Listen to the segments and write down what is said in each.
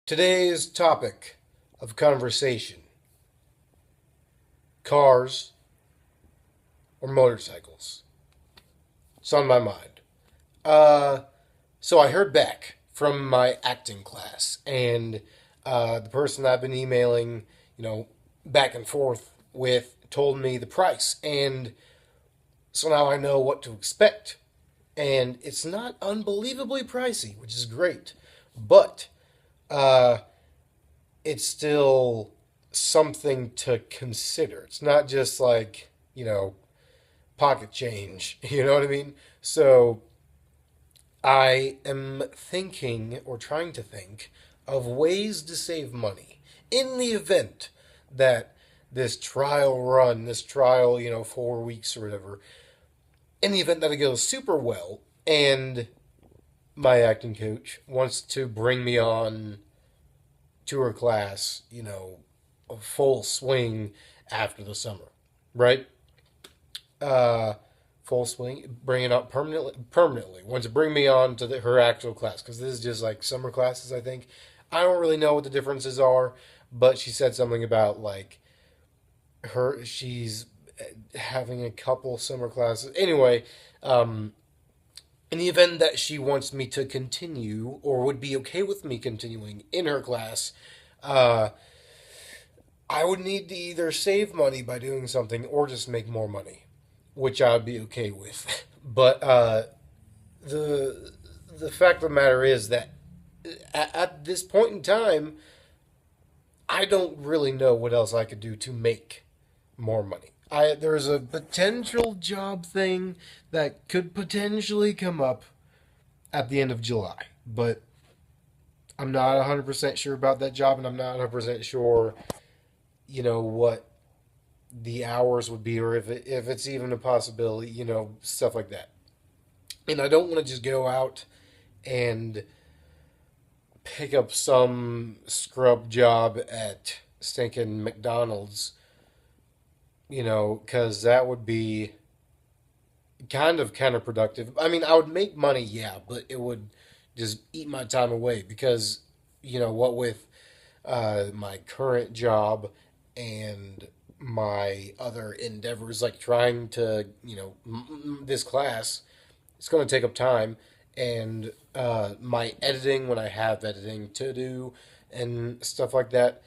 Today's topic of conversation: cars or motorcycles. It's on my mind. Uh, so I heard back from my acting class, and the person I've been emailing, back and forth with, told me the price, and so now I know what to expect. And it's not unbelievably pricey, which is great, but uh, it's still something to consider. It's not just like, pocket change. You know what I mean? So I am thinking or trying to think of ways to save money in the event that this trial run, this trial, 4 weeks or whatever, in the event that it goes super well and my acting coach wants to bring me on to her class, a full swing after the summer, right? Uh, Full swing, bring it up permanently. Want to bring me on to her actual class because this is just like summer classes. I think I don't really know what the differences are, but she said something about like she's having a couple summer classes. Anyway, in the event that she wants me to continue or would be okay with me continuing in her class, uh, I would need to either save money by doing something or just make more money, which I would be okay with. But the the fact of the matter is that at this point in time, I don't really know what else I could do to make more money. There's a potential job thing that could potentially come up at the end of July, but I'm not 100% sure about that job, and I'm not 100% sure, what the hours would be, or if it's even a possibility, stuff like that. And I don't want to just go out and pick up some scrub job at stinking McDonald's, because that would be kind of counterproductive. I mean, I would make money, yeah, but it would just eat my time away because, what with my current job and my other endeavors, like trying to, this class, it's going to take up time. And my editing, when I have editing to do and stuff like that,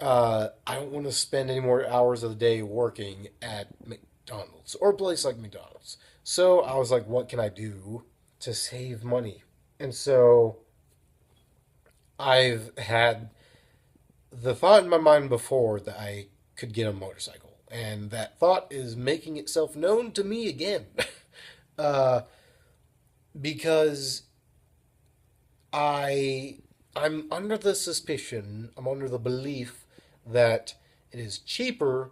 I don't want to spend any more hours of the day working at McDonald's or a place like McDonald's. So I was like, what can I do to save money? And so I've had the thought in my mind before that I could get a motorcycle. And that thought is making itself known to me again. uh, because I I'm under the suspicion, I'm under the belief that it is cheaper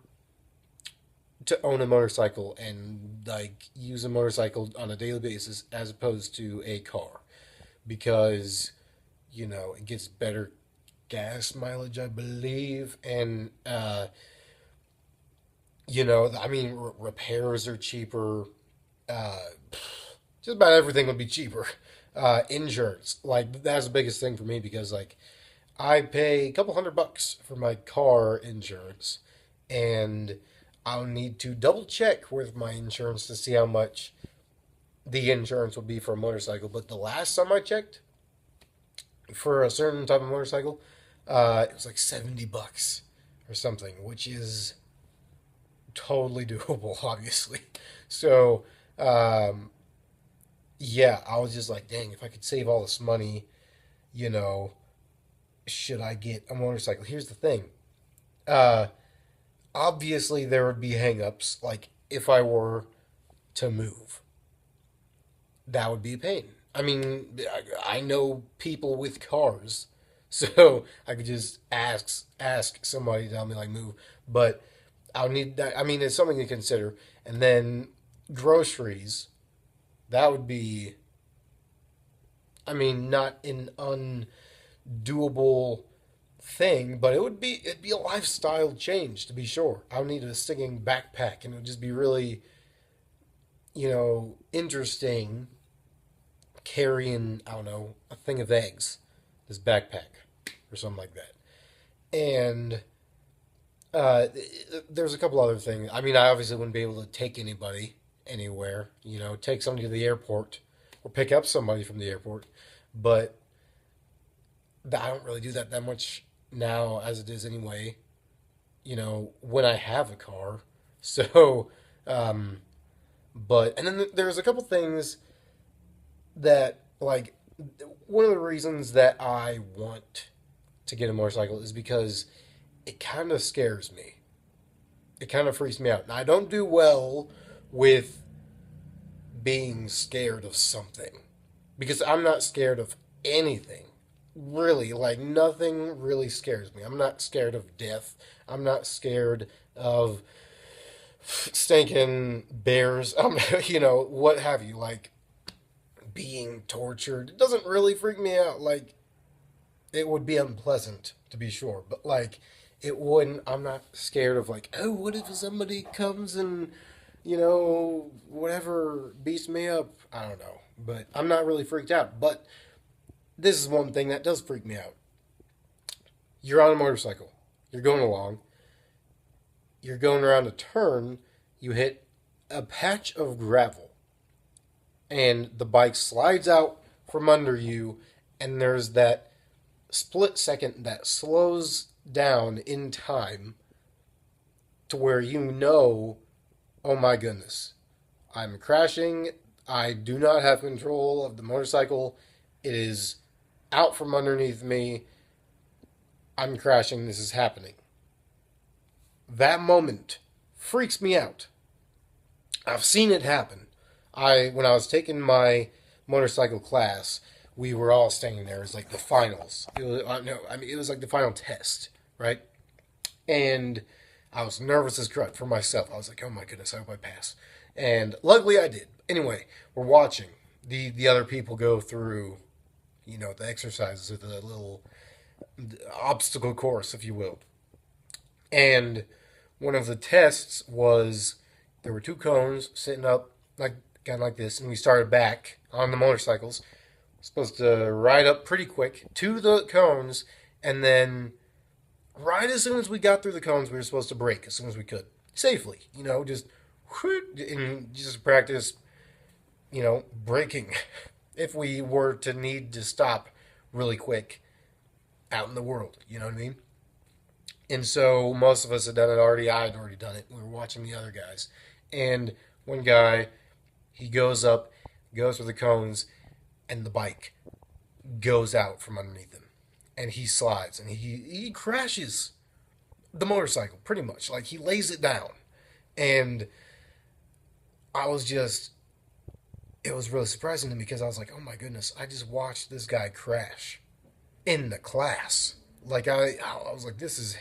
to own a motorcycle and like use a motorcycle on a daily basis as opposed to a car because it gets better gas mileage, I believe, and I mean, repairs are cheaper. Uh, just about everything would be cheaper. Insurance, like that's the biggest thing for me because like I pay a couple $100 for my car insurance, and I'll need to double check with my insurance to see how much the insurance will be for a motorcycle. But the last time I checked for a certain type of motorcycle, it was like $70 or something, which is totally doable, obviously. So, yeah, I was just like, dang, if I could save all this money, you know, should I get a motorcycle? Here's the thing. Uh, Obviously, there would be hangups. Like, if I were to move, that would be a pain. I mean, I know people with cars, so I could just ask somebody to help me like move. But I'll need that. I mean, it's something to consider. And then groceries, that would be. I mean, not an undoable thing, but it'd be a lifestyle change to be sure. I would need a stinging backpack, and it would just be really interesting carrying, I don't know, a thing of eggs, this backpack, or something like that. And there's a couple other things. I mean, I obviously wouldn't be able to take anybody anywhere, take somebody to the airport or pick up somebody from the airport. But I don't really do that much now as it is anyway, when I have a car. So, um, and then there's a couple things that, like, one of the reasons that I want to get a motorcycle is because it kind of scares me. It kind of freaks me out. And I don't do well with being scared of something because I'm not scared of anything. Really, like, nothing really scares me. I'm not scared of death. I'm not scared of stinking bears. What have you. Like, being tortured. It doesn't really freak me out. Like, it would be unpleasant, to be sure. But, like, it wouldn't. I'm not scared of, like, oh, what if somebody comes and, whatever, beats me up? I don't know. But I'm not really freaked out. But this is one thing that does freak me out. You're on a motorcycle. You're going along. You're going around a turn. You hit a patch of gravel. And the bike slides out from under you. And there's that split second that slows down in time to where oh my goodness, I'm crashing. I do not have control of the motorcycle. It is out from underneath me. I'm crashing. This is happening. That moment freaks me out. I've seen it happen. When I was taking my motorcycle class, we were all standing there. It was like the finals. It was like the final test, right? And I was nervous as crud for myself. I was like, oh my goodness, I hope I pass. And luckily I did. Anyway, we're watching the other people go through, the exercises with the little obstacle course, if you will. And one of the tests was there were two cones sitting up like kind of like this, and we started back on the motorcycles. Supposed to ride up pretty quick to the cones, and then right as soon as we got through the cones, we were supposed to brake as soon as we could safely. Just practice, braking if we were to need to stop really quick out in the world. You know what I mean? And so most of us had done it already. I had already done it. We were watching the other guys. And one guy, he goes up, goes for the cones, and the bike goes out from underneath him. And he slides, and he crashes the motorcycle, pretty much. Like, he lays it down. And it was really surprising to me because I was like, oh my goodness, I just watched this guy crash in the class. Like, I was like, this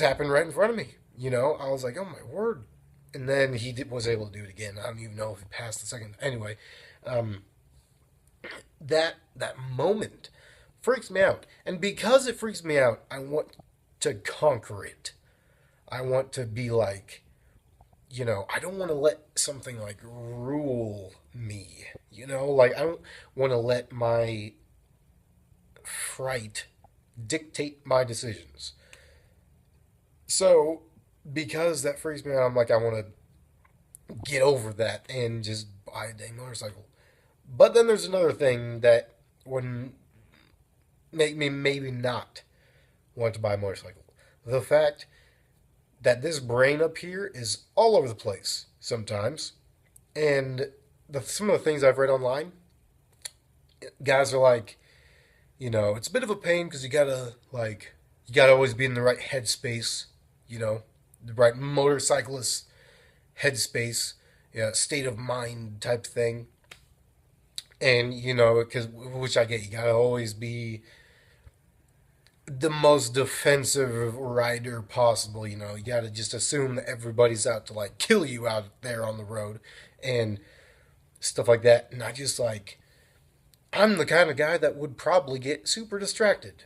happened right in front of me. I was like, oh my word. And then he was able to do it again. I don't even know if he passed the second. Anyway, that moment freaks me out. And because it freaks me out, I want to conquer it. I want to be like, I don't want to let something like rule me. Like, I don't want to let my fright dictate my decisions. So, because that freaks me out, I'm like, I want to get over that and just buy a dang motorcycle. But then there's another thing that would make me maybe not want to buy a motorcycle. The fact that this brain up here is all over the place sometimes. And some of the things I've read online, guys are like, it's a bit of a pain because you gotta always be in the right headspace, the right motorcyclist headspace, state of mind type thing. And, which I get, you gotta always be the most defensive rider possible. You gotta just assume that everybody's out to, like, kill you out there on the road and stuff like that. And I'm the kind of guy that would probably get super distracted.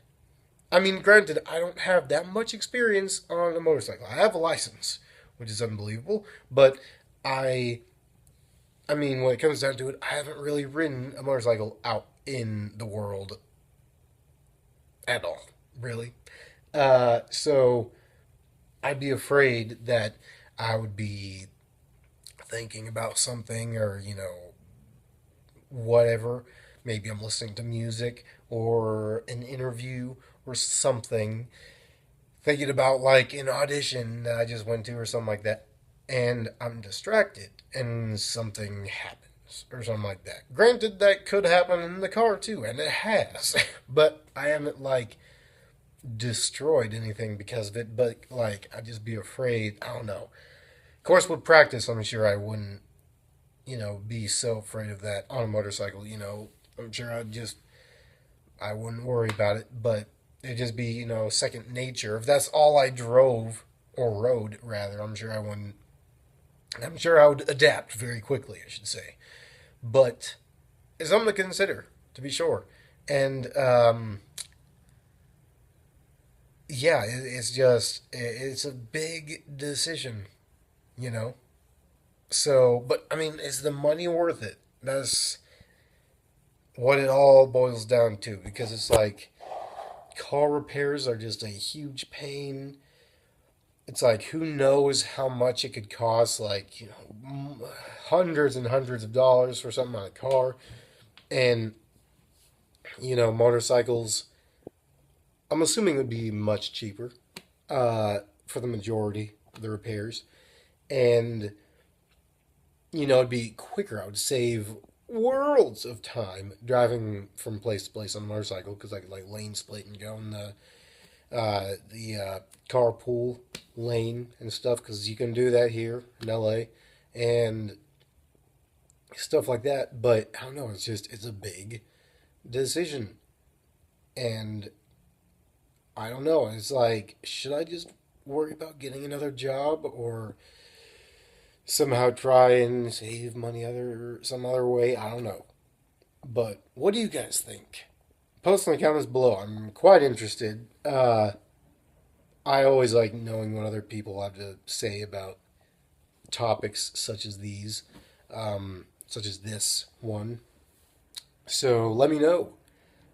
I mean, granted, I don't have that much experience on a motorcycle. I have a license, which is unbelievable, but when it comes down to it, I haven't really ridden a motorcycle out in the world at all, really. So I'd be afraid that I would be thinking about something or, whatever. Maybe I'm listening to music or an interview or something, thinking about like an audition that I just went to or something like that, and I'm distracted and something happens or something like that. Granted, that could happen in the car too, and it has, but I haven't like destroyed anything because of it. But like, I'd just be afraid. I don't know. Of course, with practice, I'm sure I wouldn't, be so afraid of that on a motorcycle. I'm sure I wouldn't worry about it, but it'd just be, second nature. If that's all I drove or rode, rather, I'm sure I wouldn't. I'm sure I would adapt very quickly, I should say. But it's something to consider, to be sure. And yeah, it's a big decision, you know. So, but I mean, is the money worth it? That's what it all boils down to, because it's like car repairs are just a huge pain. It's like who knows how much it could cost, like hundreds and hundreds of dollars for something on a car, and motorcycles. I'm assuming would be much cheaper for the majority of the repairs, and it'd be quicker. I would save worlds of time driving from place to place on a motorcycle because I could like lane split and go in the carpool lane and stuff because you can do that here in LA and stuff like that. But I don't know. It's a big decision, and I don't know. It's like, should I just worry about getting another job or somehow try and save money some other way? I don't know. But what do you guys think? Post in the comments below. I'm quite interested. I always like knowing what other people have to say about topics such as these, such as this one. So let me know.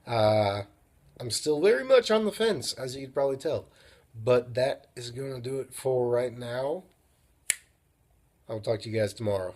Uh, I'm still very much on the fence, as you could probably tell. But that is going to do it for right now. I'll talk to you guys tomorrow.